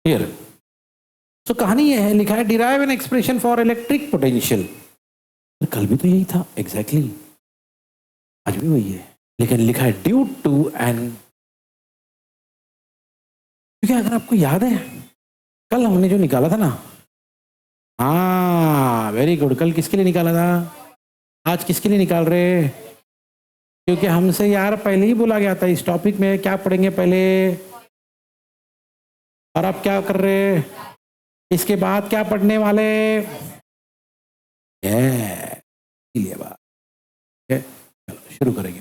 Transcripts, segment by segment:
Clear? तो कहानी ये है, लिखा है derive an expression for electric potential. कल भी तो यही था एग्जैक्टली आज भी वही है, लेकिन लिखा है ड्यू टू एन, क्योंकि अगर आपको याद है कल हमने जो निकाला था ना, हाँ वेरी गुड, कल किसके लिए निकाला था, आज किसके लिए निकाल रहे? क्योंकि हमसे यार पहले ही बोला गया था इस टॉपिक में क्या पढ़ेंगे पहले, और आप क्या कर रहे, इसके बाद क्या पढ़ने वाले, ये बात चलो शुरू करेंगे।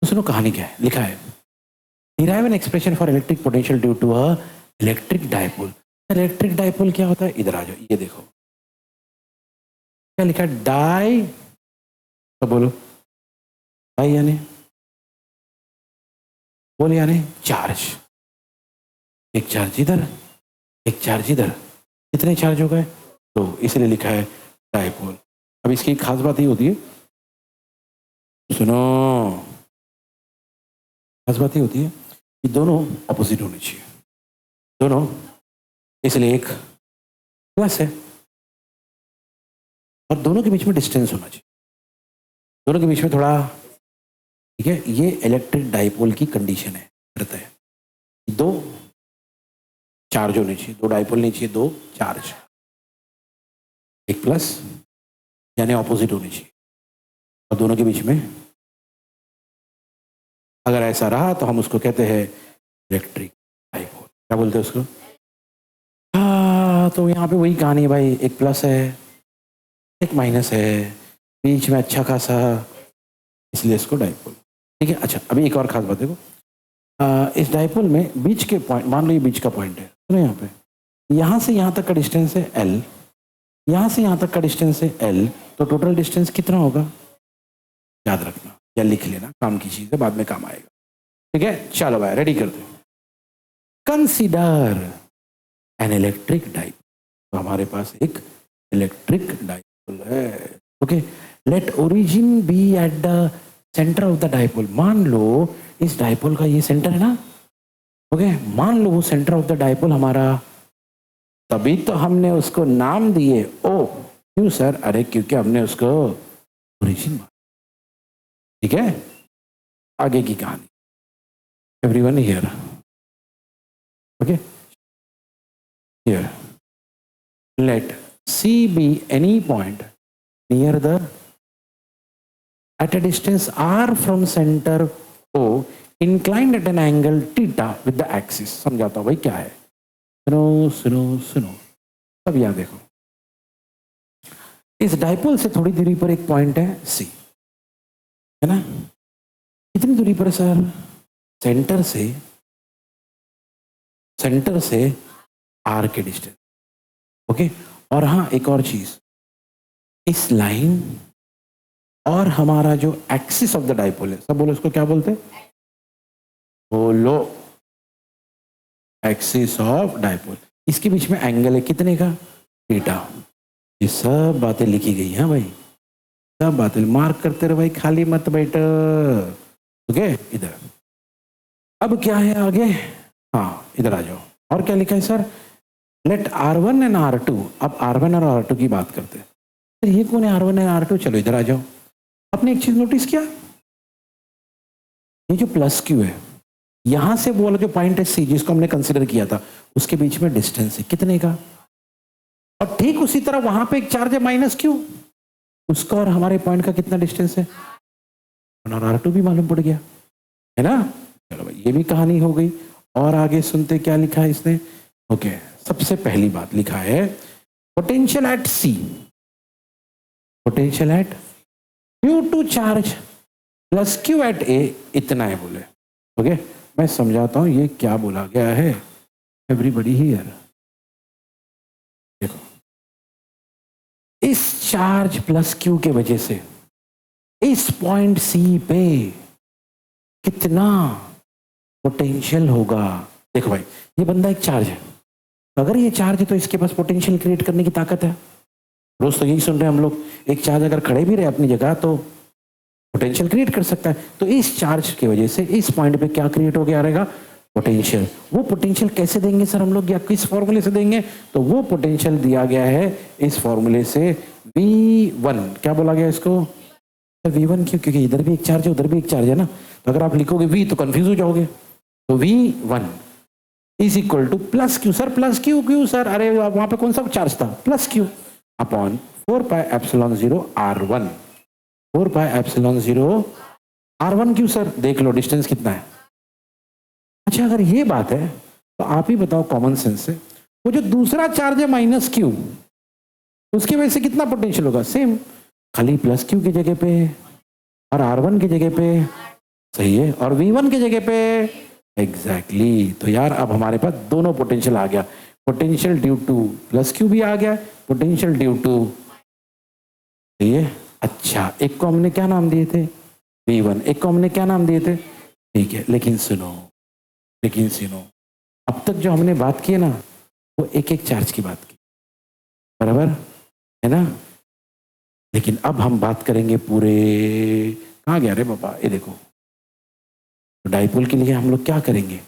तो सुनो कहानी क्या है, लिखा है derive an expression for electric potential due to a electric dipole. Electric dipole क्या होता है, इधर आ जाओ, ये देखो क्या लिखा है, डाई, तो बोलो डाई यानी, बोल यानी चार्ज, एक चार्ज इधर एक चार्ज इधर, कितने चार्ज हो गए, तो इसलिए लिखा है डाइपोल। अब इसकी एक खास बात ये होती है, सुनो, खास बात ये होती है कि दोनों अपोजिट होने चाहिए, दोनों, इसलिए एक प्लस है और दोनों के बीच में डिस्टेंस होना चाहिए, दोनों के बीच में थोड़ा, ठीक है, ये इलेक्ट्रिक डाइपोल की कंडीशन है, करता है दो चार्ज होने चाहिए, दो डाइपोल नहीं चाहिए, दो चार्ज, एक प्लस यानी ऑपोजिट होनी चाहिए, और दोनों के बीच में अगर ऐसा रहा तो हम उसको कहते हैं इलेक्ट्रिक डाइपोल। क्या बोलते हैं उसको? हाँ, तो यहाँ पे वही कहानी है भाई, एक प्लस है एक माइनस है, बीच में अच्छा खासा, इसलिए इसको डाइपोल, ठीक है। अच्छा अभी एक और खास बात देखो, इस डाइपोल में बीच के पॉइंट, मान लो ये बीच का पॉइंट है, सुनो यहाँ पे, यहाँ से यहाँ तक का डिस्टेंस है L, यहाँ से यहाँ तक का डिस्टेंस है L, तो टोटल डिस्टेंस कितना होगा, याद रखना या लिख लेना, काम की चीज है, बाद में काम आएगा, ठीक है। चलो भाई रेडी कर दो, कंसीडर एन इलेक्ट्रिक डाइपोल, तो हमारे पास एक इलेक्ट्रिक डाइपोल है, okay. Let origin be at the centre of the dipole, मान लो इस डाइपोल का ये सेंटर है ना, ओके, मान लो वो सेंटर ऑफ द डाइपोल हमारा, तभी तो हमने उसको नाम दिए ओ, क्यों सर, अरे क्योंकि हमने उसको ओरिजिन, ठीक है। आगे की कहानी, everyone here, okay, here let see be any point near the at a distance r from center O inclined at an angle theta with the axis। समझाता हूं भाई क्या है, सुनो सुनो सुनो, अब यहां देखो, इस डाइपोल से थोड़ी दूरी पर एक पॉइंट है C, है ना, कितनी दूरी पर सर, सेंटर से R के डिस्टेंस, ओके। और हाँ एक और चीज, इस लाइन और हमारा जो एक्सिस ऑफ द डाइपोल है, सब बोलो उसको क्या बोलते हैं, बोलो एक्सिस ऑफ डाइपोल, इसके बीच में एंगल है कितने का, थीटा। ये सब बातें लिखी गई हैं भाई, सब बातें मार्क करते रहो भाई, खाली मत बैठ, ओके। इधर अब क्या है आगे, हाँ इधर आ जाओ, और क्या लिखा है sir, late R1 and R2, अब R1 और R2 की बात करते हैं, तो ये कौन है R1 एंड R2, चलो इधर आ जाओ। आपने एक चीज नोटिस किया, ये जो प्लस क्यू है, यहां से वो वाला जो पॉइंट है C जिसको हमने कंसीडर किया था, उसके बीच में डिस्टेंस है कितने का, और ठीक उसी तरह वहां पे एक चार्ज है माइनस क्यू, उसका और हमारे पॉइंट का कितना डिस्टेंस है, और R2 भी मालूम पड़ गया, है ना। चलो भाई ये भी कहानी हो गई, और आगे सुनते क्या लिखा है इसने, ओके। सबसे पहली बात लिखा है potential at C, potential at due to charge plus q at A, इतना है बोले, ओके। मैं समझाता हूं ये क्या बोला गया है, एवरीबडी हियर देखो, इस चार्ज प्लस क्यू के वजह से इस पॉइंट सी पे कितना पोटेंशियल होगा, देखो भाई ये बंदा एक चार्ज है, अगर ये चार्ज है तो इसके पास पोटेंशियल क्रिएट करने की ताकत है, रोज तो यही सुन रहे हैं हम लोग, एक चार्ज अगर खड़े भी रहे अपनी जगह तो पोटेंशियल क्रिएट कर सकता है, तो इस चार्ज की वजह से इस पॉइंट पे क्या क्रिएट हो गया रहेगा, पोटेंशियल। वो पोटेंशियल कैसे देंगे सर हम लोग, या किस फॉर्मूले से देंगे? तो वो पोटेंशियल दिया गया है इस फॉर्मूले से, V1। क्या बोला गया इसको? V1 क्यों? क्योंकि इधर भी एक चार्ज है उधर भी एक चार्ज है ना, तो अगर आप लिखोगे V तो कंफ्यूज हो जाओगे। तो V1 is equal to plus q. Sir plus q q sir? अरे वहां पे कौन सा चार्ज था? Plus q upon 4πε0 R1। 4πε0 R1 q sir? देख लो डिस्टेंस कितना है। अच्छा अगर ये बात है तो आप ही बताओ कॉमन सेंस से, वो जो दूसरा चार्ज है माइनस क्यू, उसकी वजह से कितना पोटेंशियल होगा? सेम, खाली प्लस क्यू की जगह पे और R1 की जगह पे, सही है, और V1 की जगह पे। एग्जैक्टली तो यार अब हमारे पास दोनों पोटेंशियल आ गया, potential due to plus Q भी आ गया, पोटेंशियल ड्यू टू, सही है। अच्छा एक को हमने क्या नाम दिए थे? V1। एक को हमने क्या नाम दिए थे? ठीक है, लेकिन सुनो अब तक जो हमने बात की है ना, वो एक एक चार्ज की बात की, बराबर है ना। लेकिन अब हम बात करेंगे पूरे, कहाँ गया रे बाबा, ये देखो। तो डाइपोल के लिए हम लोग क्या करेंगे?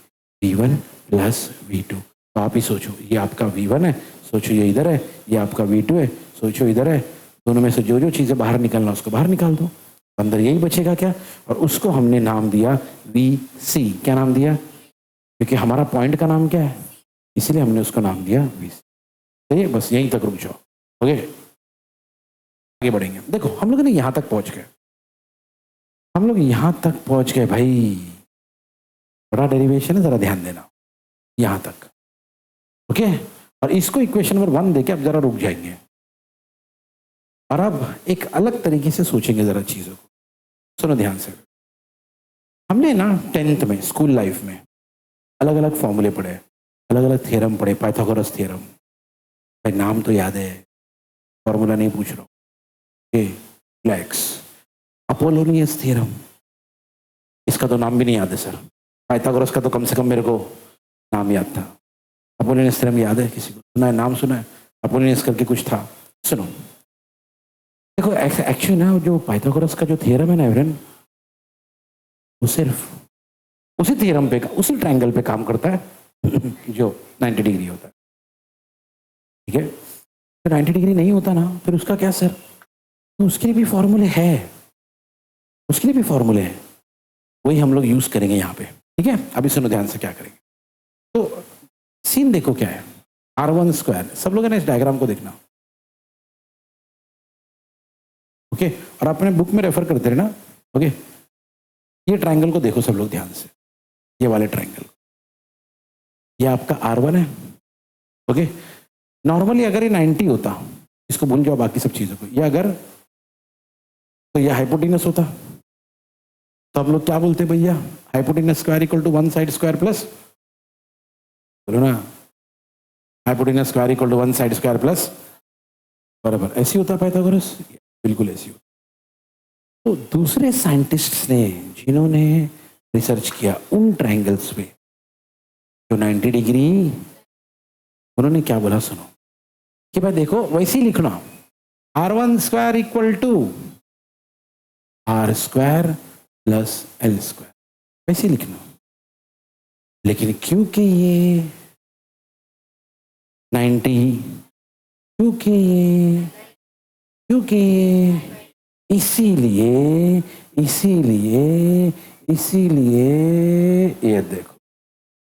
V1 plus V2। तो आप ही सोचो, ये आपका V1 है, सोचो ये इधर है, ये आपका V2 है, सोचो इधर है। दोनों में से जो जो चीज़ें बाहर निकलना उसको बाहर निकाल दो, अंदर यही बचेगा क्या? और उसको हमने नाम दिया VC। क्या नाम दिया? क्योंकि हमारा पॉइंट का नाम क्या है, इसलिए हमने उसको नाम दिया VC। सही है, बस यहीं तक रुक जाओ। ओके आगे बढ़ेंगे। देखो हम लोग ना यहाँ तक पहुँच गए, हम लोग यहाँ तक पहुँच गए भाई। बड़ा डेरिवेशन है, जरा ध्यान देना यहाँ तक। ओके और इसको इक्वेशन नंबर 1 देके अब जरा रुक जाएंगे और अब एक अलग तरीके से सोचेंगे जरा चीज़ों को। सुनो ध्यान से। हमने ना 10th में स्कूल लाइफ में अलग अलग फॉर्मूले पढ़े, अलग अलग थ्योरम पढ़े, पाइथागोरस थ्योरम। भाई नाम तो याद है, फॉर्मूला नहीं पूछ रहा हूँ। रिलैक्स। अपोलोनियस थ्योरम, इसका तो नाम भी नहीं याद है सर। पाइथागोरस का तो कम से कम मेरे को नाम याद था। अपोलोनियस थ्योरम याद है किसी को? सुना है, नाम सुना है? अपोलोनियस करके कुछ था, सुनो। देखो एक्चुअली ना जो पाइथागोरस का जो थ्योरम है ना एवरेन, वो सिर्फ उसी थ्योरम पे, उसी ट्रायंगल पे काम करता है जो 90 डिग्री होता है। ठीक है, तो 90 डिग्री नहीं होता ना, फिर उसका क्या सर? तो उसके लिए भी फॉर्मूले है, उसके लिए भी फॉर्मूले हैं, वही हम लोग यूज करेंगे यहाँ पे। ठीक है, अभी सुनो ध्यान से क्या करेंगे। तो सीन देखो क्या है, R1 स्क्वायर। सब लोग है ना इस डायग्राम को देखना, ओके और अपने बुक में रेफर करते रहना। ओके ये ट्रायंगल को देखो सब लोग ध्यान से, ये वाले ट्रायंगल, ये आपका R1 है। ओके नॉर्मली अगर ये 90 होता, इसको भूल जाओ बाकी सब चीज़ों को, ये अगर तो ये हाइपोटेनस होता, तो हम लोग क्या बोलते भैया? Hypotenuse square equal to 1 side square plus, बोलो ना, hypotenuse square equal to 1 side square plus, बराबर ऐसी होता पाइथागोरस, बिल्कुल ऐसी होता। तो दूसरे साइंटिस्ट्स ने जिन्होंने रिसर्च किया उन ट्रायंगल्स पे जो 90 डिग्री, उन्होंने क्या बोला सुनो कि भाई देखो वैसे ही लिखना, R1 square equal to R square plus L square, वैसे ही लिखना। लेकिन क्योंकि ये 90, क्योंकि इसीलिए ये देखो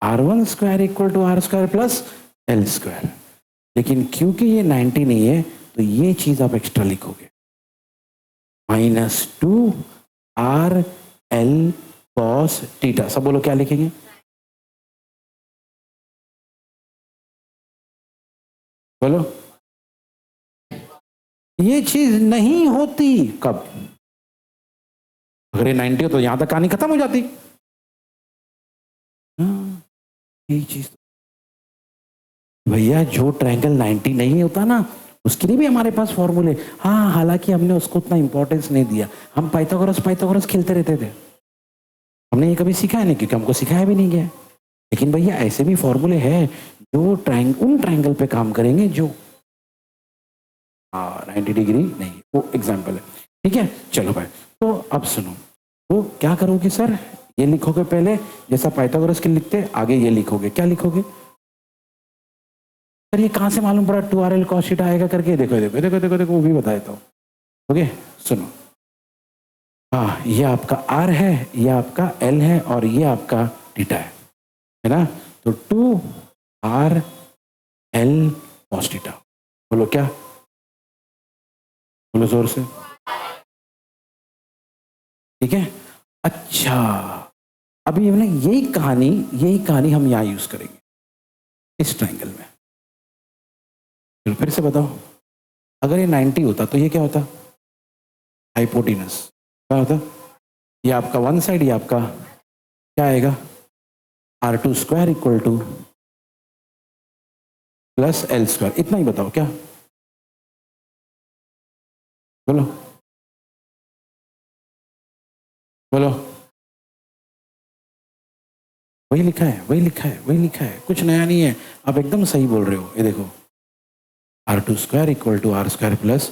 R1 square equal to R square plus L square. लेकिन क्योंकि ये 90 नहीं है तो ये चीज आप एक्स्ट्रा लिखोगे, -2 R L cos थीटा। सब बोलो क्या लिखेंगे? बोलो, ये चीज नहीं होती कब? अगर ये 90 हो तो यहां तक कहानी खत्म हो जाती। ये चीज भैया जो ट्रायंगल 90 नहीं होता ना, उसके लिए भी हमारे पास फॉर्मूले। हाँ हालांकि हमने उसको उतना इंपॉर्टेंस नहीं दिया, हम पाइथागोरस खेलते रहते थे, हमने ये कभी सिखाया नहीं क्योंकि हमको सिखाया भी नहीं गया। लेकिन भैया ऐसे भी फॉर्मूले हैं जो उन ट्रायंगल पे काम करेंगे जो 90 डिग्री नहीं, वो एग्जाम्पल है। ठीक है चलो भाई, तो अब सुनो, तो क्या करोगे सर? ये लिखोगे पहले, जैसा पाइथागोरस के लिखते, आगे ये लिखोगे। क्या लिखोगे सर? ये कहाँ से मालूम पड़ा 2RL cos थीटा आएगा करके? देखो देखो देखो देखो देखो, वो भी बता देता हूँ। ओके सुनो, हाँ ये आपका R है, ये आपका L है और ये आपका थीटा है ना? तो 2RL cos थीटा। बोलो क्या? बोलो जोर से। ठीक है, अच्छा अभी हमने यही कहानी हम यहाँ यूज करेंगे इस ट्रायंगल में। चलो फिर से बताओ, अगर ये 90 होता तो ये क्या होता? हाइपोटेनस। क्या होता? ये आपका वन साइड, ये आपका क्या आएगा? R2 square equal to plus L square. इतना ही बताओ क्या? बोलो बोलो। वही लिखा है, वही लिखा है, वही लिखा है, कुछ नया नहीं है। आप एकदम सही बोल रहे हो। ये देखो, R2 square equal to R square plus.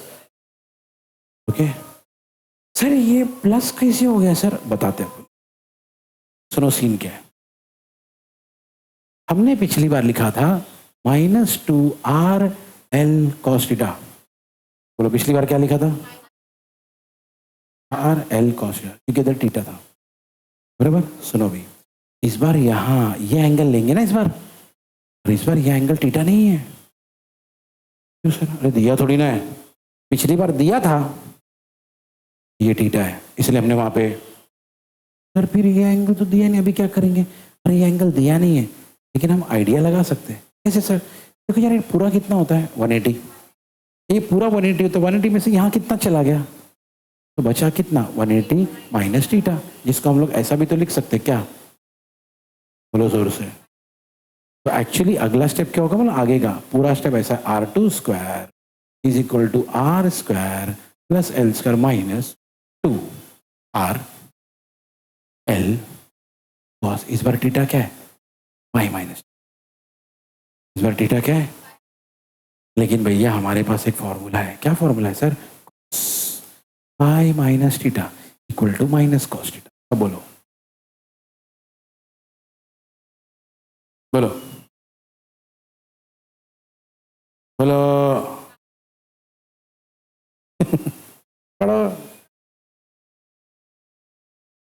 Okay sir, ये प्लस कैसे हो गया सर? बताते हैं। सुनो सीन क्या है। हमने पिछली बार लिखा था -2RL cos थीटा। बोलो पिछली बार क्या लिखा था? RL cos थीटा, क्योंकि इधर थीटा था। बराबर। सुनो भी, इस बार यहाँ ये एंगल लेंगे ना इस बार, और इस बार ये एंगल थीटा नहीं है। क्यों सर? अरे दिया थोड़ी ना है, पिछली बार दिया था ये थीटा है, इसलिए हमने वहां पे। सर फिर ये एंगल तो दिया नहीं, अभी क्या करेंगे? अरे ये एंगल दिया नहीं है, लेकिन हम आइडिया लगा सकते हैं। कैसे सर? देखो यार, ये पूरा कितना होता है? 180। ये पूरा 180 होता है, 180 में से यहाँ कितना चला गया? तो बचा कितना? 180 माइनस थीटा, जिसको हम लोग ऐसा भी तो लिख सकते हैं। क्या? बोलो जोर से। तो एक्चुअली अगला स्टेप क्या होगा? बोलो आगे का पूरा स्टेप ऐसा है, R2 square is equal to R square plus L square minus 2RL cos। इस बार थीटा क्या है? Pi minus. इस बार थीटा क्या है? लेकिन भैया हमारे पास एक फॉर्मूला है। क्या फॉर्मूला है sir? Pi minus theta equal to minus cos theta. अब बोलो बोलो बोलो। पढ़ो।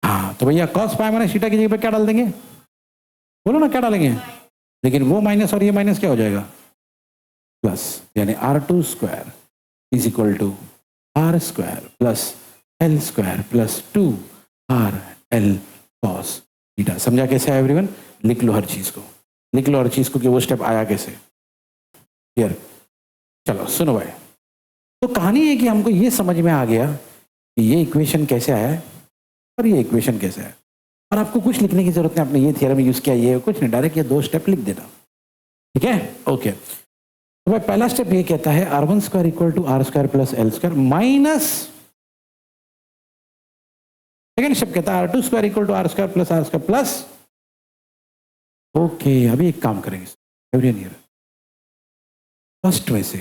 हाँ तो भैया कॉस पाई माइनस थीटा की जगह पे क्या डाल देंगे? बोलो ना क्या डालेंगे? लेकिन वो माइनस और ये माइनस क्या हो जाएगा? प्लस, यानी R2 square is equal to R square plus L square plus 2RL cos theta. समझा कैसे है एवरीवन? लिख लो हर चीज को, लिख लो हर चीज को कि वो स्टेप आया कैसे। क्लियर? चलो सुनो भाई, तो कहानी है कि हमको ये समझ में आ गया कि ये इक्वेशन कैसे आया है और ये इक्वेशन कैसे है, और आपको कुछ लिखने की जरूरत नहीं। आपने ये थ्योरम यूज किया, ये कुछ नहीं, डायरेक्ट ये 2 स्टेप लिख देना। ठीक है? ओके। तो भाई पहला स्टेप ये कहता है R1 square equal to R square plus L square minus, second step कहता है R2 square equal to R square plus R square plus. Okay, अभी एक काम करेंगे एवरीवन, फर्स्ट में से,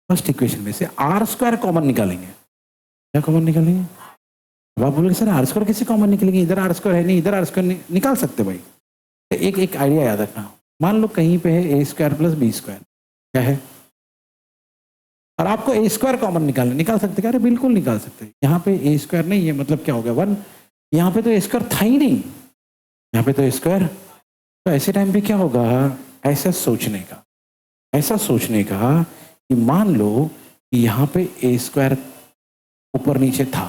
फर्स्ट इक्वेशन में से R स्क्वायर कॉमन निकालेंगे। क्या कॉमन निकालेंगे? अब आप बोलोगे सर R स्क्वायर कैसे कॉमन निकलेंगे? इधर R स्क्वायर है नहीं, इधर R स्क्वायर निकाल सकते भाई। एक एक आइडिया याद रखना, मान लो कहीं पे है A square plus B square, क्या है? और आपको A स्क्वायर कॉमन निकालना, निकाल सकते क्या? अरे बिल्कुल निकाल सकते। यहाँ पे A स्क्वायर नहीं है, मतलब क्या हो गया? 1। यहाँ पे तो A स्क्वायर था ही नहीं, यहाँ पे तो A स्क्वायर। तो ऐसे टाइम पे क्या होगा? ऐसा सोचने का, ऐसा सोचने का कि मान लो कि यहाँ पे A स्क्वायर ऊपर नीचे था।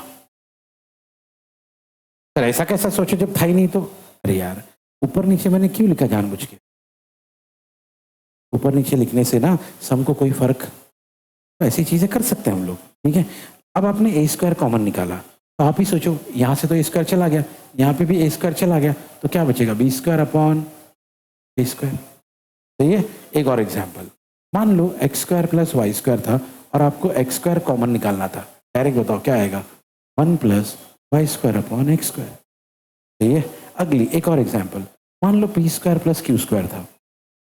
सर ऐसा कैसा सोचो जब था ही नहीं तो? अरे यार, ऊपर नीचे मैंने क्यों लिखा जानबूझ के? ऊपर नीचे लिखने से ना सम को कोई फर्क, तो ऐसी चीजें कर सकते हैं हम लोग। ठीक है, अब आपने A स्क्वायर कॉमन निकाला, तो आप ही सोचो यहाँ से तो A स्क्वायर चला गया, यहाँ पे भी A स्क्वायर चला गया, तो क्या बचेगा? B square upon A square. तो ये एक और एग्जाम्पल, मान लो x square plus y square था और आपको एक्स स्क्वायर कॉमन निकालना था। डायरेक्ट बताओ क्या आएगा? 1 plus y square upon x square. ठीक है, अगली एक और एग्जाम्पल, मान लो p square plus q square था,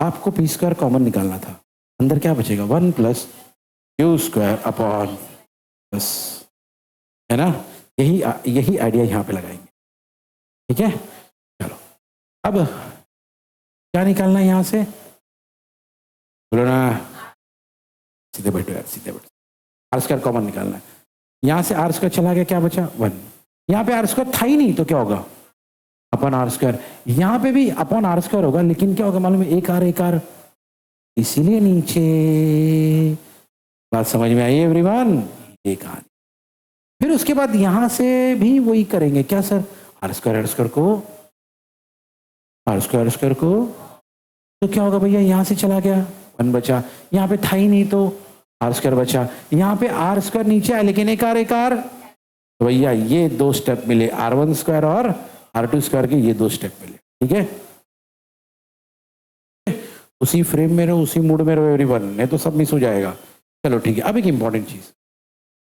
आपको पी स्क्वायर कॉमन निकालना था, अंदर क्या बचेगा? 1 प्लस क्यू स्क्वायर अपॉन बस, है ना? यही आइडिया यहाँ पे लगाएंगे। ठीक है, चलो अब क्या निकालना है यहाँ से, बोलो ना, सीधे बैठो यार, सीधे बैठो। आर स्क्वायर कॉमन निकालना है, यहाँ से आर स्क्वायर चला गया, क्या बचा 1, यहाँ पे आर स्क्वायर था ही नहीं तो क्या होगा अपॉन आर स्क्वायर, यहाँ पे भी अपॉन आर स्क्वायर होगा, लेकिन क्या होगा मालूम है, एक आर, इसीलिए नीचे। बात समझ में आई एवरीवन, ये कहानी। फिर उसके बाद यहां से भी वही करेंगे, क्या सर, आर स्क्वायर को, आर स्क्वायर को, तो क्या होगा भैया, यहां से चला गया 1 बचा, यहाँ पे था ही नहीं तो आर स्क्वायर बचा, यहाँ पे आर स्क्वायर नीचे आया लेकिन एक आर, तो भैया ये 2 स्टेप मिले, R1 स्क्वायर और R2 स्क्वायर के ये 2 स्टेप मिले, ठीक है। उसी फ्रेम में रहो, उसी मूड में रहो एवरीवन, नहीं तो सब मिस हो जाएगा। चलो ठीक है, अब एक इंपॉर्टेंट चीज,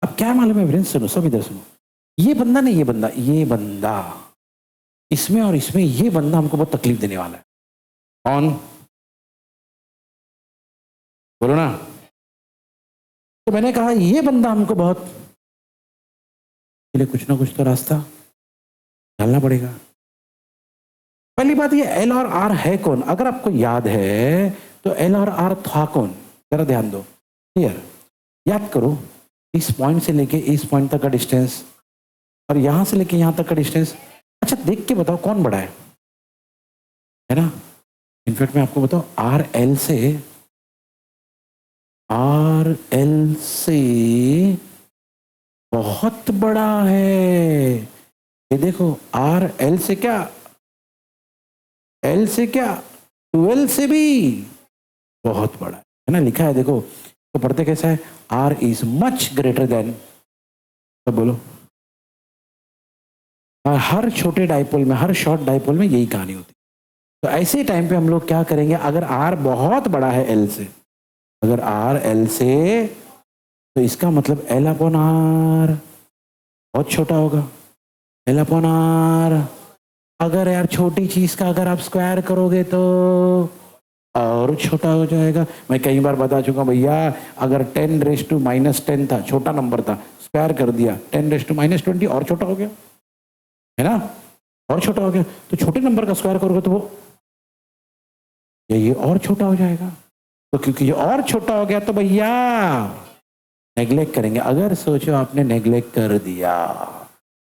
अब क्या मालूम है फ्रेंड्स, सुनो सब इधर सुनो, ये बंदा नहीं, ये बंदा इसमें और इसमें, ये बंदा हमको बहुत तकलीफ देने वाला है। कौन, बोलो ना। तो मैंने कहा ये बंदा हमको बहुत, लिए कुछ ना कुछ तो रास्ता डालना पड़ेगा। पहली बात ये एल और आर है कौन, अगर आपको याद है तो एल और आर था कौन, जरा ध्यान दो, क्लियर, याद करो, इस पॉइंट से लेके इस पॉइंट तक का डिस्टेंस और यहां से लेके यहां तक का डिस्टेंस, अच्छा देख के बताओ कौन बड़ा है ना। इनफैक्ट मैं आपको बताऊं, आर एल से बहुत बड़ा है, ये देखो आर एल से क्या, एल से क्या, 12 से भी बहुत बड़ा है ना, लिखा है देखो, तो पढ़ते कैसा है, R is much greater than, तो बोलो, हर छोटे डाइपोल में, हर शॉर्ट डाइपोल में यही कहानी होती है। तो ऐसे टाइम पे हम लोग क्या करेंगे, अगर आर बहुत बड़ा है एल से, अगर आर एल से, तो इसका मतलब एल अपॉन आर बहुत छोटा होगा, एल अपॉन आर, अगर यार छोटी चीज का अगर आप स्क्वायर करोगे तो और छोटा हो जाएगा। मैं कई बार बता चुका भैया, अगर 10⁻⁻10 था, छोटा नंबर था, स्क्वायर कर दिया 10⁻⁻20 और छोटा हो गया, है ना, और छोटा हो गया, तो छोटे नंबर का स्क्वायर करोगे तो वो ये और छोटा हो जाएगा, तो क्योंकि ये और छोटा हो गया तो भैया नेग्लेक्ट करेंगे। अगर सोचो आपने नेग्लेक्ट कर दिया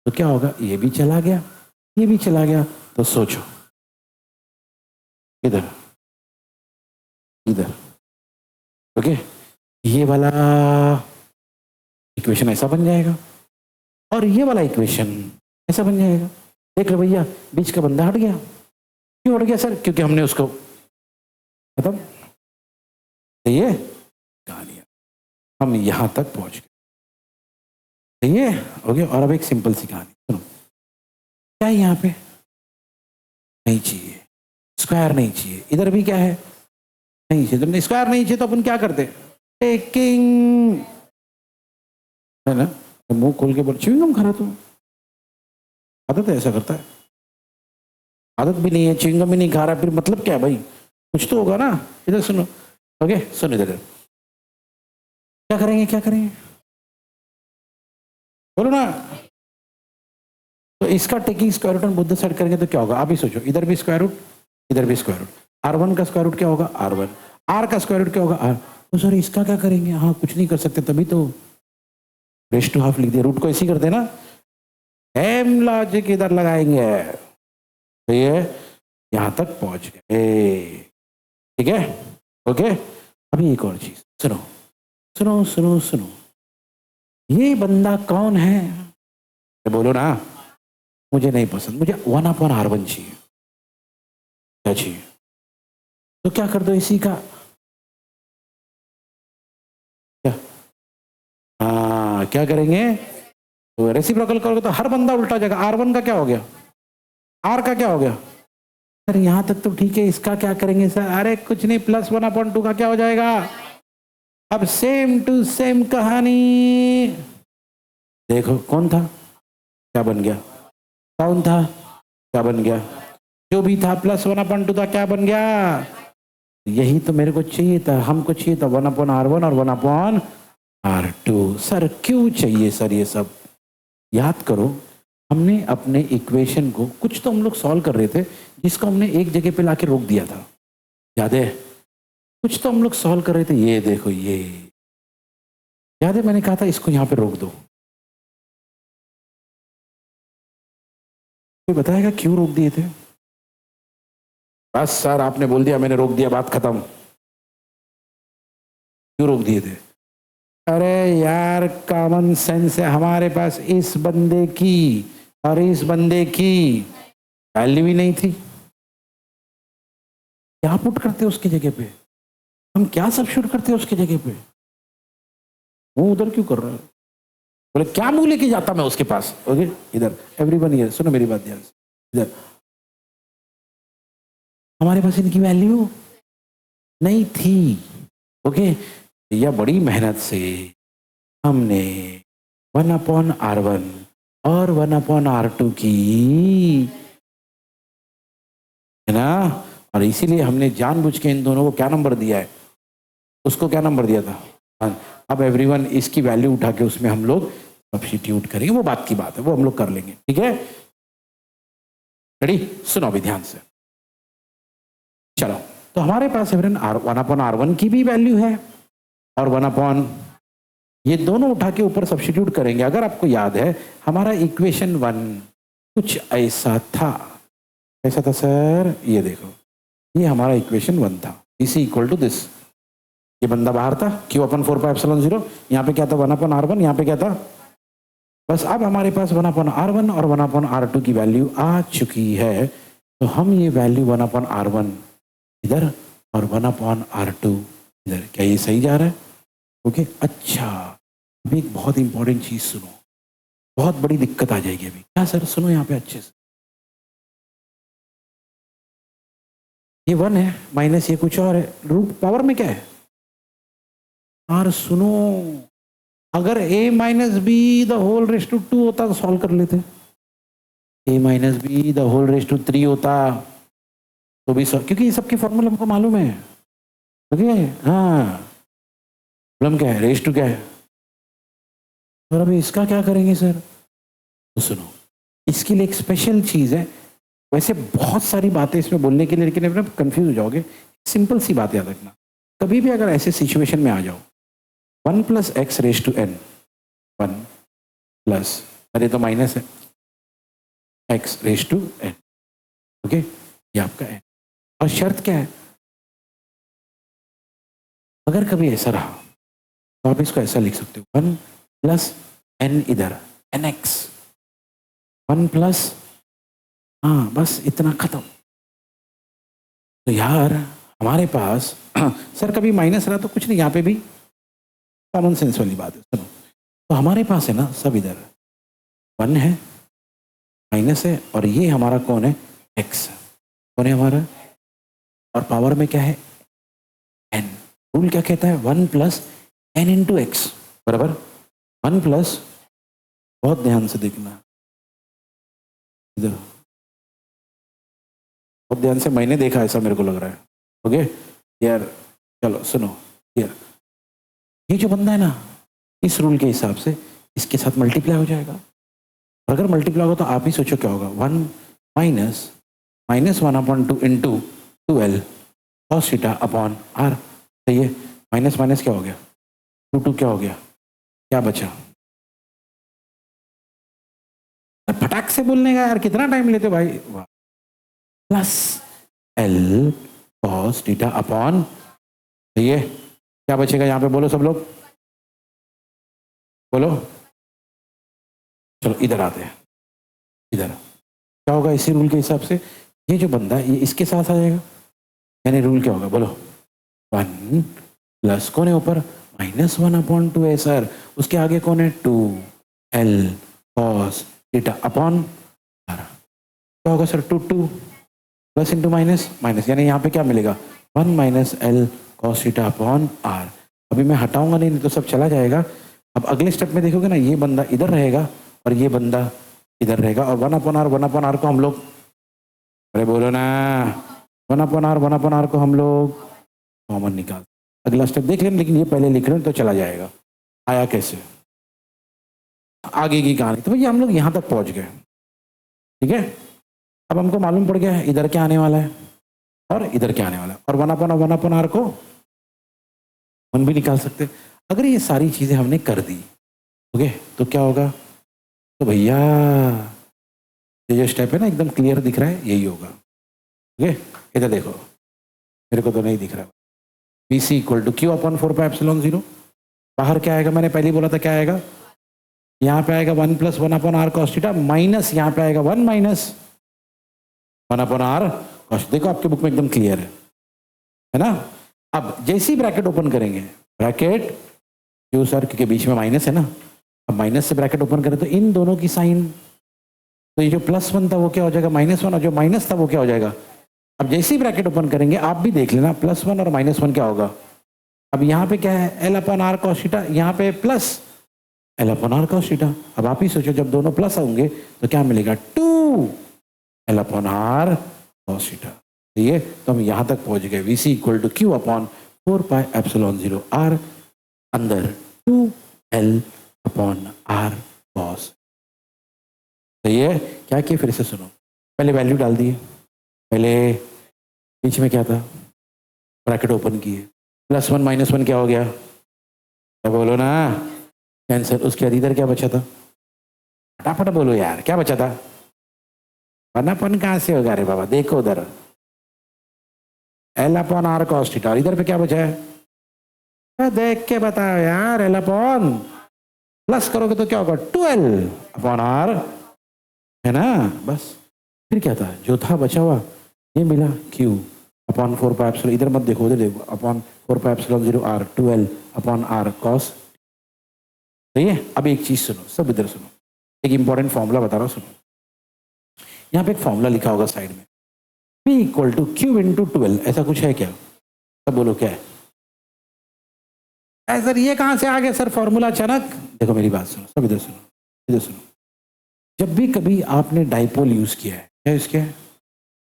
तो क्या होगा, ये भी चला गया, ये भी चला गया, तो सोचो इधर इधर, ओके, ये वाला इक्वेशन ऐसा बन जाएगा और ये वाला इक्वेशन ऐसा बन जाएगा। देख लो भैया, बीच का बंदा हट गया, क्यों हट गया सर, क्योंकि हमने उसको खत्म, ये कहानी, हम यहां तक पहुंच गए, सही है, ओके। और अब एक सिंपल सी कहानी सुनो, क्या है यहाँ पे, नहीं चाहिए स्क्वायर, नहीं चाहिए, इधर भी क्या है, नहीं चाहिए, तुमने स्क्वायर नहीं चाहिए तो अपन क्या करते, टेकिंग, है ना, तो मुंह खोल के बोल च्युइंगम खा रहा तू, आदत है, ऐसा करता है, आदत भी नहीं है, च्युइंगम भी नहीं खा रहा, फिर मतलब क्या है भाई, कुछ तो होगा ना। इधर सुनो, ओके सुनो, इधर क्या करेंगे, क्या करेंगे, बोलो ना। तो इसका taking square root both side करेंगे तो क्या होगा, आप ही सोचो, इधर भी स्क्वायर रूट, इधर भी स्क्वायर रूट, R1 का स्क्वायर रूट क्या होगा R1, R का स्क्वायर रूट क्या होगा R, तो सर इसका क्या करेंगे, हाँ कुछ नहीं कर सकते, तभी तो रेस टू हाफ लिख दिया, रूट को ऐसे ही कर देना, एम लॉजिक इधर लगाएंगे, तो ये यहां तक पहुंच गए, ठीक है, ओके। अभी एक और चीज सुनो सुनो सुनो सुनो, ये बंदा कौन है, तो बोलो ना, मुझे नहीं पसंद, मुझे 1/R1 चाहिए, क्या चाहिए, तो क्या कर दो इसी का, क्या, हाँ क्या करेंगे, तो रेसिप्रोकल करोगे तो हर बंदा उल्टा जाएगा, R1 का क्या हो गया, R का क्या हो गया, सर यहां तक तो ठीक है, इसका क्या करेंगे सर, अरे कुछ नहीं, +1/2 का क्या हो जाएगा। अब सेम टू सेम कहानी, देखो कौन था, क्या बन गया, कौन था, क्या बन गया, जो भी था +1/2 था, क्या बन गया, यही तो मेरे को चाहिए था, हमको चाहिए था 1/R1 और 1/R2। सर क्यों चाहिए सर ये सब, याद करो, हमने अपने इक्वेशन को कुछ तो हम लोग सॉल्व कर रहे थे जिसको हमने एक जगह पे लाके रोक दिया था, याद है? कुछ तो हम लोग सॉल्व कर रहे थे, ये देखो ये याद है, मैंने कहा था इसको यहाँ पे रोक दो। कोई बताएगा क्यों रोक दिए थे? बस सर आपने बोल दिया, मैंने रोक दिया, बात खत्म। क्यों रोक दिए थे? अरे यार कॉमन सेंस है हमारे पास, इस बंदे की और इस बंदे की वैल्यू ही नहीं थी। क्या पुट करते उसकी जगह पे? हम क्या सब्स्टिट्यूट करते उसकी जगह पे? वो उधर क्यों कर रहा है? बोले क्या मुंह लेके जाता मैं उसके पास? ओके इधर एवरीवन हियर सुनो मेरी बात ध्यान से, इधर हमारे पास इनकी वैल्यू नहीं थी। ओके या बड़ी मेहनत से हमने 1/R1 और 1/R2 की, है ना? और इसीलिए हमने जानबूझ के इन दोनों को क्या नंबर दिया है, उसको क्या नंबर दिया था। अब एवरीवन इसकी वैल्यू उठा के उसमें हम लोग सब्स्टिट्यूट करेंगे, वो बात की बात है, वो हम लोग कर लेंगे, ठीक है? रेडी? सुनो अभी ध्यान से। चलो तो हमारे पास एवरीवन 1/R1 की भी वैल्यू है और 1 ये दोनों उठा के ऊपर सब्स्टिट्यूट करेंगे। अगर आपको याद है हमारा इक्वेशन 1 कुछ ऐसा था, कैसा था सर? ये देखो, ये हमारा इक्वेशन 1 था, इसी इक्वल टू दिस। ये बंदा बाहर था, Q/4πε0, यहाँ पे क्या था 1/R1, यहाँ पे क्या था? बस अब हमारे पास 1/R1 और 1/R2 की वैल्यू आ चुकी है, तो हम ये वैल्यू 1/R1 इधर और 1/R2 इधर, क्या ये सही जा रहा है? ओके अच्छा अभी एक बहुत इंपॉर्टेंट चीज सुनो, बहुत बड़ी दिक्कत आ जाएगी अभी। क्या सर? सुनो यहाँ पे अच्छे से, ये 1 है माइनस ये कुछ और है, रूट पावर में क्या है? और सुनो अगर a-b² होता तो सॉल्व कर लेते, a-b3 होता तो भी सॉल्व, क्योंकि ये सबके फॉर्मूला हमको मालूम है। ओके हाँ प्रॉब्लम क्या है? रेस टू क्या है? और अभी इसका क्या करेंगे सर? तो सुनो इसके लिए एक स्पेशल चीज है, वैसे बहुत सारी बातें इसमें बोलने के लिए, लेकिन आप कंफ्यूज हो जाओगे। सिंपल सी बात याद रखना, कभी भी अगर ऐसे सिचुएशन में आ जाओ 1 + x⁻n 1 प्लस, अरे तो माइनस है, x⁻n, ओके ये आपका है। और शर्त क्या है? अगर कभी ऐसा रहा तो आप इसको ऐसा लिख सकते हो 1 + n इधर nx 1 + हाँ बस इतना खत्म। तो यार हमारे पास सर कभी माइनस रहा तो कुछ नहीं, यहाँ पे भी कॉमन सेंस वाली बात है, सुनो। तो हमारे पास है ना सब इधर 1 है, माइनस है, और ये हमारा कौन है? x कौन है हमारा, और पावर में क्या है? n। रूल क्या कहता है? 1 + n × x बराबर 1 +, बहुत ध्यान से देखना इधर, बहुत ध्यान से, मैंने देखा ऐसा मेरे को लग रहा है। ओके यार चलो सुनो, यार ये जो बंदा है ना, इस रूल के हिसाब से इसके साथ मल्टीप्लाई हो जाएगा, और अगर मल्टीप्लाई होगा तो आप ही सोचो क्या होगा, 1 - -1/2 × 2l cos θ/r। सही है, माइनस माइनस क्या हो गया? 2 क्या हो गया? क्या बचा? फटाक से बोलने का यार कितना टाइम लेते हो भाई। प्लस l cos θ/, सही है, क्या बचेगा यहाँ पे? बोलो सब लोग बोलो। चलो इधर आते हैं, इधर क्या होगा इसी रूल के हिसाब से? ये जो बंदा ये इसके साथ आ जाएगा, यानी रूल क्या होगा? बोलो 1 प्लस कौन है ऊपर? -1/2 है सर, उसके आगे कौन है? 2l cos θ/r। क्या होगा sir? 2 plus into minus minus, यानी यहाँ पे क्या मिलेगा? 1 - l cos θ/r। अभी मैं हटाऊंगा नहीं तो सब चला जाएगा। अब अगले स्टेप में देखोगे ना, ये बंदा इधर रहेगा और ये बंदा इधर रहेगा, और 1/r को हम लोग, अरे बोलो ना, 1/r को हम लोग कॉमन निकाल। अगला स्टेप देख लें, लेकिन ये पहले लिख रहे हैं तो चला जाएगा। आया कैसे? आगे की कहानी तो भैया हम लोग यहाँ तक पहुँच गए। ठीक है, अब हमको मालूम पड़ गया है इधर क्या आने वाला है और इधर क्या आने वाला है, और वन अपॉन आर को वन भी निकाल सकते हैं। अगर ये सारी चीजें हमने कर दी, ओके, तो क्या होगा, तो भैया ये जो स्टेप है ना एकदम क्लियर दिख रहा है, यही होगा। ओके, इधर देखो, मेरे को तो नहीं दिख रहा। B C equal to q upon 4πε0। बाहर क्या आएगा, मैंने पहले ही बोला था क्या आएगा, यहाँ पे आएगा 1 + 1 upon are cos theta, minus यहाँ पे आएगा 1 - 1 अपॉन आर कॉस। देखो आपके बुक में एकदम क्लियर है ना। अब जैसे ही ब्रैकेट ओपन करेंगे, ब्रैकेट क्यों सर, क्योंकि बीच में माइनस है ना, अब माइनस से ब्रैकेट ओपन करें तो इन दोनों की साइन, तो ये जो +1 था वो क्या हो जाएगा -1, और जो माइनस था वो क्या हो जाएगा। अब जैसे ही ब्रैकेट ओपन करेंगे आप भी देख लेना, +1 और -1 क्या होगा। अब यहाँ पे क्या है, L upon are cos theta, यहाँ पे plus L upon are cos theta. अब आप ही सोचो जब दोनों प्लस होंगे तो क्या मिलेगा, 2 L upon are cos theta. ठीक है, तो हम यहाँ तक पहुँच गए, V C equal to q upon 4πε0 r, अंदर 2L अपॉन आर कॉस। तो ये क्या किया, फिर से सुनो, पहले वैल्यू डाल दिए, पहले बीच में क्या था, ब्रैकेट ओपन किए, +1 - 1 क्या हो गया, क्या बोलो ना, कैंसर। उसके बाद इधर क्या बचा था, फटाफट बोलो यार, क्या बचा था, वनापन कहाँ से होगा रे बाबा, देखो उधर L upon are cos theta, और इधर पे क्या बचा है, देख के बताओ यार, L अपॉन प्लस करोगे तो क्या होगा, 2L अपॉन आर, है ना। बस फिर क्या था, जो था बचा हुआ ये मिला, Q अपॉन 4πε, इधर मत देखो उधर देखो, upon 4πε0 r, 2L upon are cos. सही है। अब एक चीज सुनो, सब इधर सुनो, एक इंपॉर्टेंट फॉर्मूला बता रहा हूँ, सुनो। यहाँ पे एक फॉर्मूला लिखा होगा साइड में, P equal to Q into 12, ऐसा कुछ है क्या, सब बोलो क्या है। सर ये कहाँ से आ गया सर फॉर्मूला अचानक, देखो मेरी बात सुनो, सब इधर सुनो, इधर सुनो। जब भी कभी आपने डाइपोल यूज किया है, क्या यूज किया है,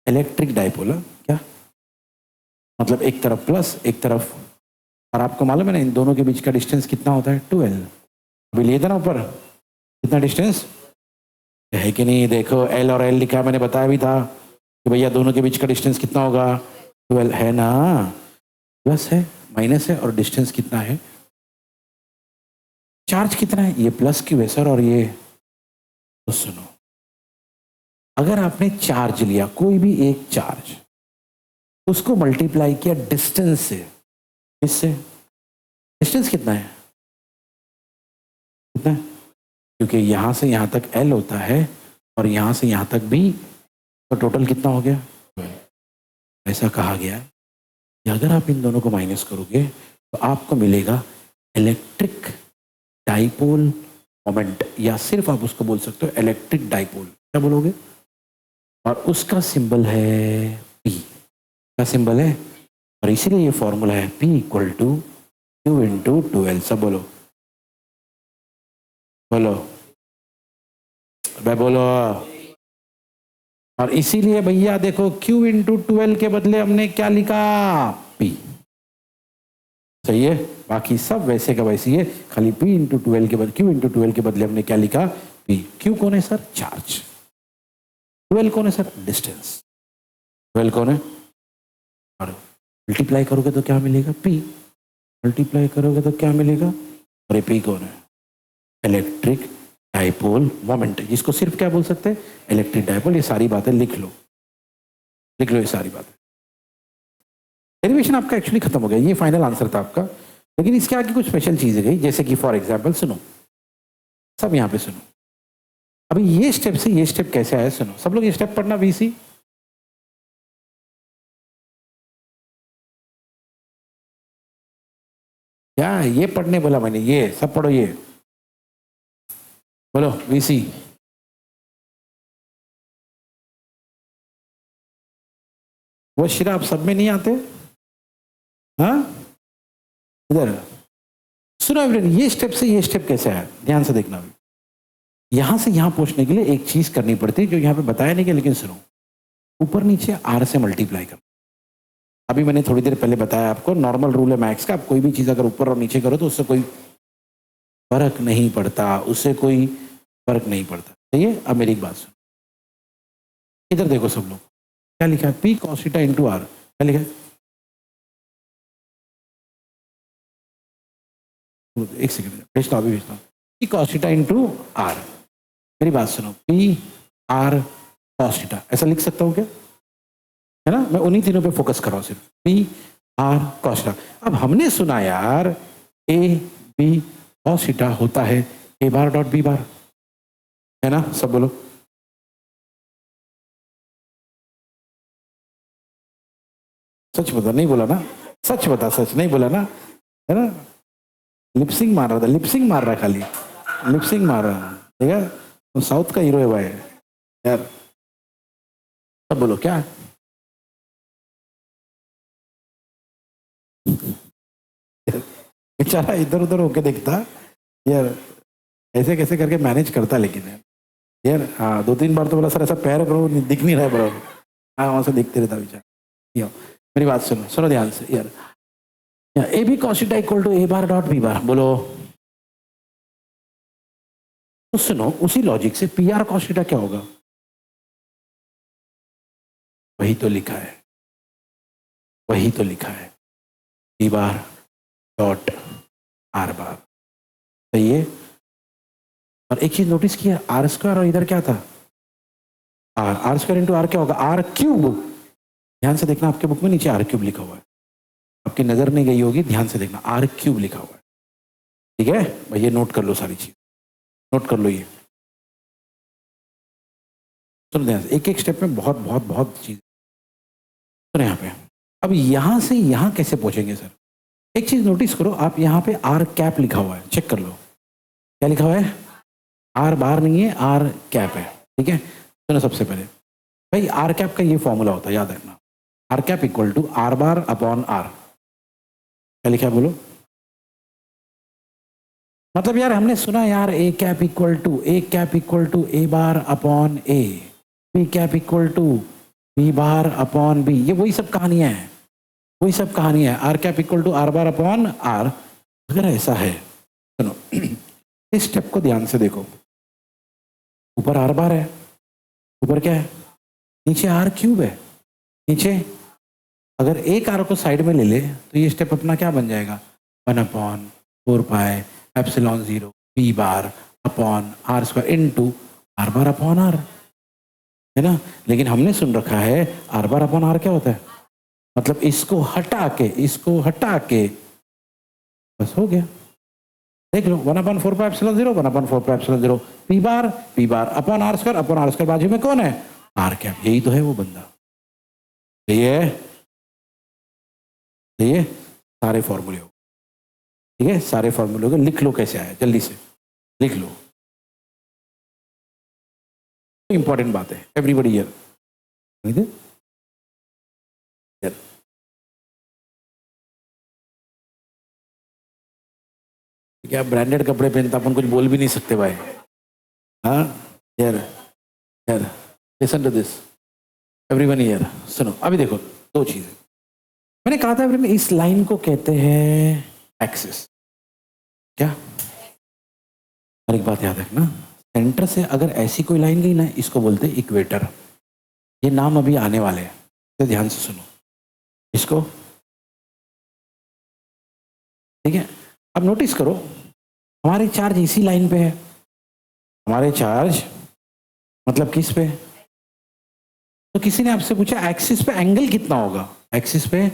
इलेक्ट्रिक डाइपोल, क्या मतलब एक तरफ प्लस एक तरफ, और आपको मालूम है ना इन दोनों के बीच का डिस्टेंस कितना होता है, 2L। अभी लिए थे ना ऊपर कितना डिस्टेंस है कि नहीं, देखो L और L लिखा, मैंने बताया भी था कि भैया दोनों के बीच का डिस्टेंस कितना होगा, 12 है ना, प्लस है माइनस है और डिस्टेंस कितना है, चार्ज कितना है, ये प्लस क्यू है सर, और ये, तो सुनो, अगर आपने चार्ज लिया कोई भी एक चार्ज, उसको मल्टीप्लाई किया डिस्टेंस से, इससे डिस्टेंस कितना है, कितना है, क्योंकि यहां से यहां तक L होता है और यहां से यहां तक भी, तो टोटल कितना हो गया, ऐसा कहा गया है कि अगर आप इन दोनों को माइनस करोगे तो आपको मिलेगा इलेक्ट्रिक डाइपोल मोमेंट, या सिर्फ आप उसको बोल सकते हो इलेक्ट्रिक डाइपोल, क्या बोलोगे, और उसका सिंबल है P, क्या सिंबल है, और इसीलिए ये फॉर्मूला है P equal to Q into 2L। सब बोलो, बोलो भाई बोलो। और इसीलिए भैया देखो Q इंटू 2L के बदले हमने क्या लिखा, P। सही है, बाकी सब वैसे का वैसी है, खाली P इंटू 2L के बदले, Q इंटू 2L के बदले हमने क्या लिखा, P। Q कौन है सर, चार्ज, 2L कौन है सर, डिस्टेंस, 2L कौन है, और मल्टीप्लाई करोगे तो क्या मिलेगा, P, मल्टीप्लाई करोगे तो क्या मिलेगा, और ये P कौन है, इलेक्ट्रिक डाइपोल मोमेंट, जिसको सिर्फ क्या बोल सकते हैं, इलेक्ट्रिक डाइपोल। ये सारी बातें लिख लो, लिख लो ये सारी बातें। डेरिवेशन आपका एक्चुअली खत्म हो गया, ये फाइनल आंसर था आपका, लेकिन इसके आगे कुछ स्पेशल चीजें गई, जैसे कि फॉर एग्जांपल सुनो, सब यहाँ पे सुनो, अभी ये स्टेप से ये स्टेप कैसे आया सुनो, सब लोग ये स्टेप पढ़ना, VC क्या, ये पढ़ने बोला मैंने, ये सब पढ़ो, ये बोलो VC, वो शराब सब में नहीं आते, हाँ इधर सुनो एवरीवन, ये स्टेप से ये स्टेप कैसे आया, ध्यान से देखना। अभी यहां से यहां पहुंचने के लिए एक चीज करनी पड़ती है जो यहां पे बताया नहीं गया, लेकिन सुनो, ऊपर नीचे R से मल्टीप्लाई कर। अभी मैंने थोड़ी देर पहले बताया आपको, नॉर्मल रूल है मैथ्स का, आप कोई भी चीज अगर ऊपर और नीचे करो तो उससे कोई फर्क नहीं पड़ता, उससे कोई फर्क नहीं पड़ता। सही है। अब मेरी एक बात सुनो, इधर देखो सब लोग, क्या लिखा है, P cos theta into R, क्या लिखा है, एक सेकंड भेजता हूँ, अभी भेजता हूँ, P cos theta into R. मेरी बात सुनो, पी आर कॉस थीटा ऐसा लिख सकता हूँ क्या, है ना, मैं उन्हीं तीनों पे फोकस कर रहा हूँ सिर्फ, पी आर कॉस थीटा। अब हमने सुना यार ए बी कॉस थीटा होता है ए बार डॉट बी बार, है ना, सब बोलो। सच बता, नहीं बोला ना, सच बता, सच नहीं बोला ना, है ना, लिपसिंग मार रहा था, लिपसिंग मार रहा है खाली, लिपसिंग मार रहा है, ठीक है, तो साउथ का हीरो है भाई यार, सब बोलो क्या। बेचारा इधर उधर होके देखता यार, ऐसे कैसे करके मैनेज करता, लेकिन यार हाँ, दो तीन बार तो बोला सर ऐसा पैर ब्रो दिख नहीं रहा है ब्रो, हाँ वहां से दिखते रहता बेचारा। मेरी बात सुनो, सुनो ध्यान से यार, A B cos theta equal to A bar dot B bar, बोलो। तो सुनो, उसी लॉजिक से पी आर कॉस थीटा क्या होगा, वही तो लिखा है, वही तो लिखा है, B bar dot R bar, सही है। और एक चीज नोटिस किया, आर स्क्वायर और इधर क्या था, R, R square into R क्या होगा, आर क्यूब। ध्यान से देखना, आपके बुक में नीचे आर क्यूब लिखा हुआ है, आपकी नजर नहीं गई होगी, ध्यान से देखना, आर क्यूब लिखा हुआ है, ठीक है भाई, ये नोट कर लो, सारी चीज नोट कर लो ये। सुनो ध्यान से, एक एक स्टेप में बहुत बहुत बहुत चीज सुनो यहाँ पे। अब यहां से यहां कैसे पहुंचेंगे सर, एक चीज नोटिस करो, आप यहाँ पे आर कैप लिखा हुआ है, चेक कर लो, क्या लिखा हुआ है, आर बार नहीं है, आर कैप है, ठीक है। सुनो सबसे पहले भाई, आर कैप का ये फॉर्मूला होता है, याद रखना, r cap equal to r bar upon r, क्या लिखा है बोलो। मतलब यार हमने सुना यार, A cap equal to A bar upon A, B cap equal to B bar upon B, ये वही सब कहानियां हैं, वही सब कहानियां है, r cap equal to r bar upon r. अगर ऐसा है, सुनो इस स्टेप को ध्यान से देखो, ऊपर आर बार है, ऊपर क्या है, नीचे आर क्यूब है, नीचे अगर एक आर को साइड में ले ले तो ये स्टेप अपना क्या बन जाएगा, 1/4 pi epsilon 0 B bar upon R square into R bar upon R, है ना। लेकिन हमने सुन रखा है आर बार अपॉन आर क्या होता है, मतलब इसको हटा के बस हो गया, देख लो, 1/4 pi epsilon 0 1/4 pi epsilon 0 P bar upon R square बाजू में कौन है, आर कैप, यही तो है वो बंदा, ये सारे फॉर्मूले हो, ठीक है, सारे फॉर्मूले हो गए, लिख लो कैसे आया, जल्दी से लिख लो, इंपॉर्टेंट बात है, एवरीबडी हियर, क्या ब्रांडेड कपड़े पहनता, अपन कुछ बोल भी नहीं सकते भाई, हाँ यार, यार listen to this everyone here, सुनो अभी देखो, दो चीजें मैंने कहा था, इस लाइन को कहते हैं एक्सिस, क्या, और एक बात याद रखना, सेंटर से अगर ऐसी कोई लाइन गई ना, इसको बोलते हैं इक्वेटर, ये नाम अभी आने वाले हैं, तो ध्यान से सुनो इसको, ठीक है। अब नोटिस करो, हमारे चार्ज इसी लाइन पे है, हमारे चार्ज मतलब किस पे, तो किसी ने आपसे पूछा एक्सिस पे एंगल कितना होगा, एक्सिस पे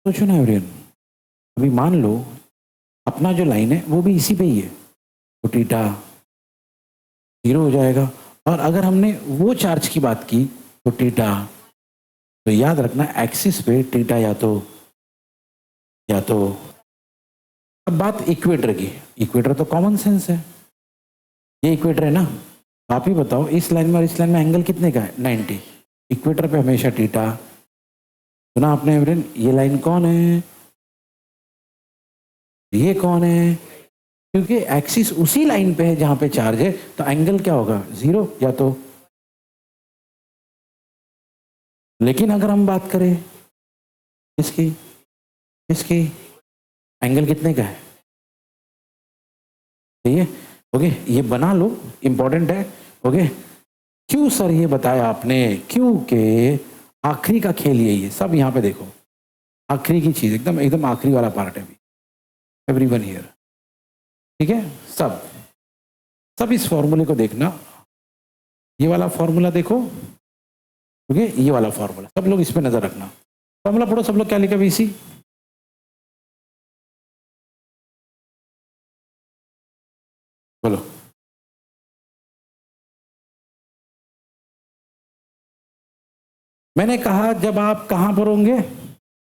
सोचो ना एवरीवन, अभी मान लो अपना जो लाइन है वो भी इसी पे ही है, तो थीटा 0 हो जाएगा, और अगर हमने वो चार्ज की बात की तो थीटा, तो याद रखना एक्सिस पे थीटा या तो अब बात इक्वेटर की, इक्वेटर तो कॉमन सेंस है, ये इक्वेटर है ना, आप ही बताओ इस लाइन में और इस लाइन में एंगल कितने का है, 90, इक्वेटर पे हमेशा थीटा, सुना आपने एवरीवन, ये लाइन कौन है, ये कौन है, क्योंकि एक्सिस उसी लाइन पे है जहां पे चार्ज है, तो एंगल क्या होगा, 0 या तो, लेकिन अगर हम बात करें इसकी इसकी एंगल कितने का है, ठीक है, ओके, ये बना लो, इंपॉर्टेंट है, ओके, क्यों सर ये बताया आपने? क्योंकि आखिरी का खेल यही है। सब यहाँ पे देखो, आखिरी की चीज, एकदम एकदम आखिरी वाला पार्ट है। एवरीवन हियर, ठीक है? सब सब इस फॉर्मूले को देखना, ये वाला फॉर्मूला देखो, ठीक है? ये वाला फॉर्मूला सब लोग इस पे नजर रखना। फॉर्मूला पढ़ो सब लोग, क्या लिखा वीसी? बोलो। मैंने कहा जब आप कहां पर होंगे?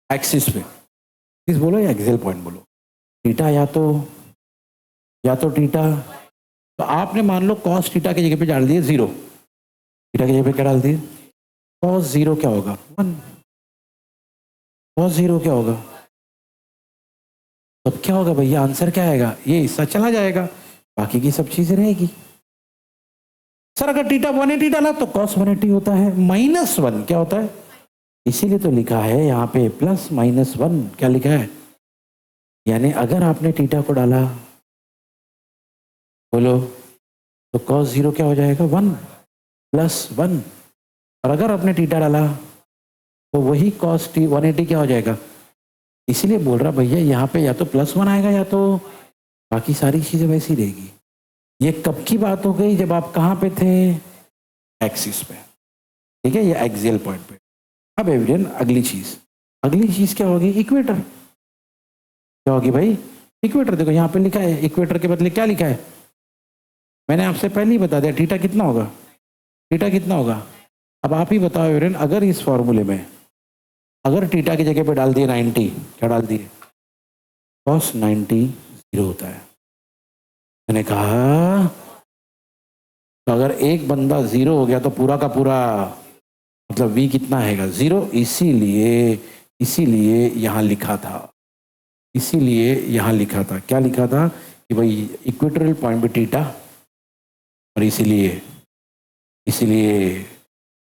एक्सिस पे। एक्सिस बोलो या एक्सेल पॉइंट बोलो। थीटा या तो थीटा, तो आपने मान लो कॉस थीटा की जगह पे डाल दिए 0, थीटा की जगह पे क्या डाल दिए? कॉस 0 क्या होगा? 1। कॉस 0 क्या होगा? तब क्या होगा भैया? आंसर क्या आएगा? ये हिस्सा चला जाएगा, बाकी की सब चीजें रहेगी। सर अगर थीटा 180 डाला तो कॉस 180 होता है, -1 क्या होता है? इसीलिए तो लिखा है यहाँ पे +-1। क्या लिखा है? यानी अगर आपने थीटा को डाला, बोलो, तो कॉस 0 क्या हो जाएगा? 1 + 1। और अगर आपने थीटा डाला तो वही कॉस 180 क्या हो जाएगा? इसीलिए बोल रहा भैया यहाँ पे या तो +1 आएगा या तो बाकी सारी चीजें वैसी रहेगी। ये कब की बात हो गई? जब आप कहाँ पे थे? एक्सिस पे, ठीक है? ये एक्सियल पॉइंट पे। अब एवरीवन अगली चीज क्या होगी? इक्वेटर। क्या होगी भाई? इक्वेटर। देखो यहाँ पे लिखा है, इक्वेटर के बदले क्या लिखा है? मैंने आपसे पहले ही बता दिया, थीटा कितना होगा? थीटा कितना होगा? अब आप ही बताओ एवरीवन, अगर इस फॉर्मूले में अगर थीटा की जगह पे डाल दिए 90, क्या डाल दिए? कॉस 90 0 होता है। मैंने कहा तो अगर एक बंदा 0 हो गया तो पूरा का पूरा, मतलब v कितना आएगा? 0। इसीलिए यहां लिखा था, क्या लिखा था कि भाई इक्वेटोरियल पॉइंट पे थीटा, और इसीलिए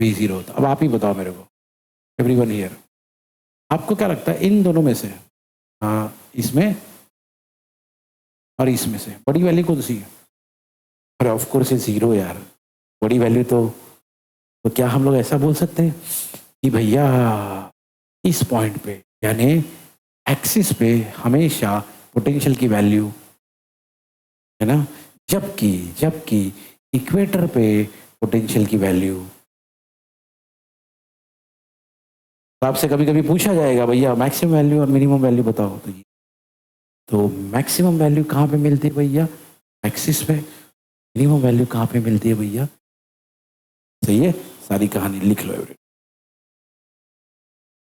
v 0 होता। अब आप ही बताओ मेरे को, एवरीवन हियर, आपको क्या लगता है इन दोनों में से, हाँ, इसमें और इसमें से बड़ी वैल्यू कौन सी है? अरे ऑफ कोर्स ये 0 यार, बड़ी वैल्यू। तो क्या हम लोग ऐसा बोल सकते हैं कि भैया इस पॉइंट पे यानी एक्सिस पे हमेशा पोटेंशियल की वैल्यू है ना, जबकि इक्वेटर पे पोटेंशियल की वैल्यू। तो आपसे कभी कभी पूछा जाएगा भैया मैक्सिमम वैल्यू और मिनिमम वैल्यू बताओ, तो मैक्सिमम वैल्यू कहाँ पे मिलती है भैया? एक्सिस पे। मिनिमम वैल्यू कहाँ पे मिलती है भैया? सही है, सारी कहानी लिख लो।